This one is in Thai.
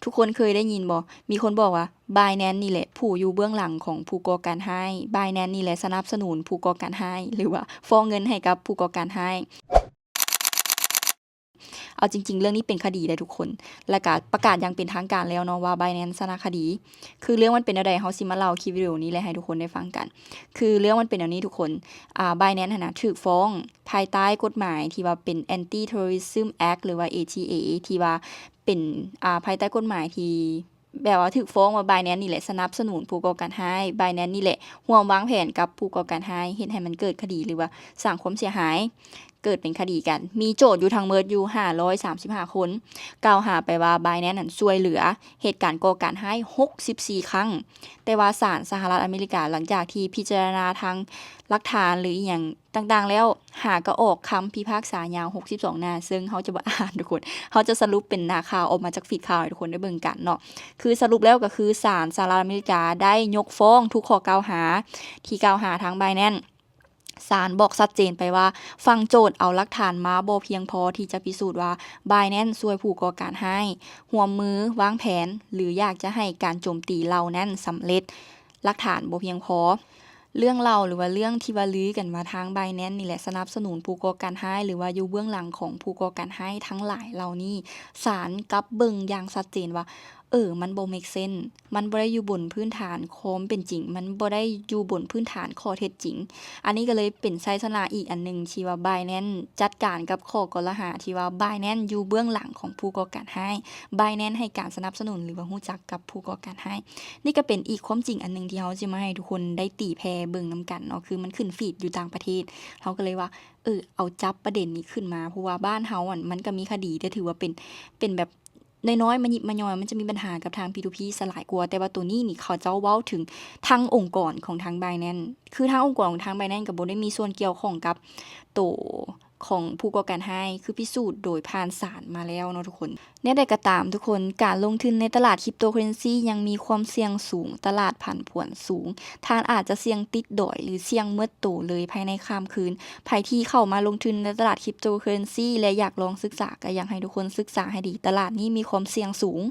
ทุกคนเคยได้ยินบ่มีคนบอกว่า Binance นี่แหละผู้อยู่เบื้องหลังของผู้ก่อการร้าย Binance นี่แหละสนับสนุนผู้ก่อการร้ายหรือว่าฟ้องเงินให้กับผู้ก่อการร้ายเอาจริงๆเรื่องนี้เป็นคดีเลยทุกคนและก็ประกาศอย่างเป็นทางการแล้วเนาะว่า Binance ชนะคดีคือเรื่องมันเป็นจั่งใดเฮาสิมาเล่าคลิปวิดีโอนี้เลยให้ทุกคนได้ฟังกันคือเรื่องมันเป็นแนวนี้ทุกคนBinance หั้นน่ะถูกฟ้องภายใต้กฎหมายที่ว่าเป็น Anti-Terrorism Act หรือว่า ATA ที่ว่าเป็นภายใต้กฎหมายที่แบบว่าถูกฟ้องว่า Binance นี่แหละสนับสนุนผู้ก่อการร้าย Binance นี่แหละร่วมวางแผนกับผู้ก่อการร้ายเฮ็ดให้มันเกิดคดีหรือว่าสร้างความเสียหายเกิดเป็นคดีกันมีโจทก์อยู่ทั้งหมดอยู่535คนกล่าวหาไปว่า Binance นั้นช่วยเหลือเหตุการณ์ก่อการร้าย64ครั้งแต่ว่าศาลสหรัฐอเมริกาหลังจากที่พิจารณาทางหลักฐานหรืออีหยังต่างๆแล้วก็ออกคำพิพากษายาว62หน้าซึ่งเฮาจะบ่อ่านทุกคนเฮาจะสรุปเป็นหน้าข่าวออกมาจากฟีดข่าวให้ทุกคนได้เบิ่งกันเนาะคือสรุปแล้วก็คือศาลสหรัฐอเมริกาได้ยกฟ้องทุกข้อกล่าวหาที่กล่าวหาทาง Binance ศาลบอกชัดเจนไปว่าฝั่งโจทก์เอาหลักฐานมาบ่เพียงพอที่จะพิสูจน์ว่า Binance ช่วยผู้ก่อการร้ายร่วมมือวางแผนหรืออยากจะให้การโจมตีเหล่านั้นสำเร็จหลักฐานบ่เพียงพอเรื่องเล่าหรือว่าเรื่องที่ว่าลือกันว่าทาง Binance นี่แหละสนับสนุนผู้ก่อการร้ายหรือว่าอยู่เบื้องหลังของผู้ก่อการร้ายทั้งหลายเหล่านี้ศาลกลับเบิ่งอย่างชัดเจนว่ามันบ่เมกเซนส์มันบ่ได้อยู่บนพื้นฐานความเป็นจริงมันบ่ได้อยู่บนพื้นฐานข้อเท็จจริงอันนี้ก็เลยเป็นชัยชนะอีกอันหนึ่งที่ว่า Binance จัดการกับข้อกล่าวหาที่ว่า Binance อยู่เบื้องหลังของผู้ก่อการร้าย Binance ให้การสนับสนุนหรือว่ารู้จักกับผู้ก่อการร้ายนี่ก็เป็นอีกความจริงอันหนึ่งที่เฮาสิมาให้ทุกคนได้ตีแผ่เบิ่งนำกันเนาะคือมันขึ้นฟีดอยู่ต่างประเทศเฮาก็เลยว่าเอาจับประเด็นนี้ขึ้นมาเพราะว่าบ้านเฮามันก็มีคดีที่ถือว่าเป็นแบบน้อยๆมายิบมาย่อยมันจะมีปัญหากับทาง P2P ซะหลายกว่าแต่ว่าตัวนี้นี่เขาเจ้าเว้าถึงทั้งองค์กรของทาง Binance คือทางองค์กรของทาง Binance ก็บ่ได้มีส่วนเกี่ยวข้องกับโตของผู้ก่อการร้ายคือพิสูจน์โดยผ่านศาลมาแล้วเนาะทุกคนแนวใดก็ตามทุกคนการลงทุนในตลาด Cryptocurrency ยังมีความเสี่ยงสูงตลาดผันผวนสูงท่านอาจจะเสี่ยงติดดอยหรือเสี่ยงหมดโตเลยภายในข้ามคืนไผที่เข้ามาลงทุนในตลาด Cryptocurrency และอยากลองศึกษาก็อยากให้ทุกคนศึกษาให้ดีตลาดนี้มีความเสี่ยงสูง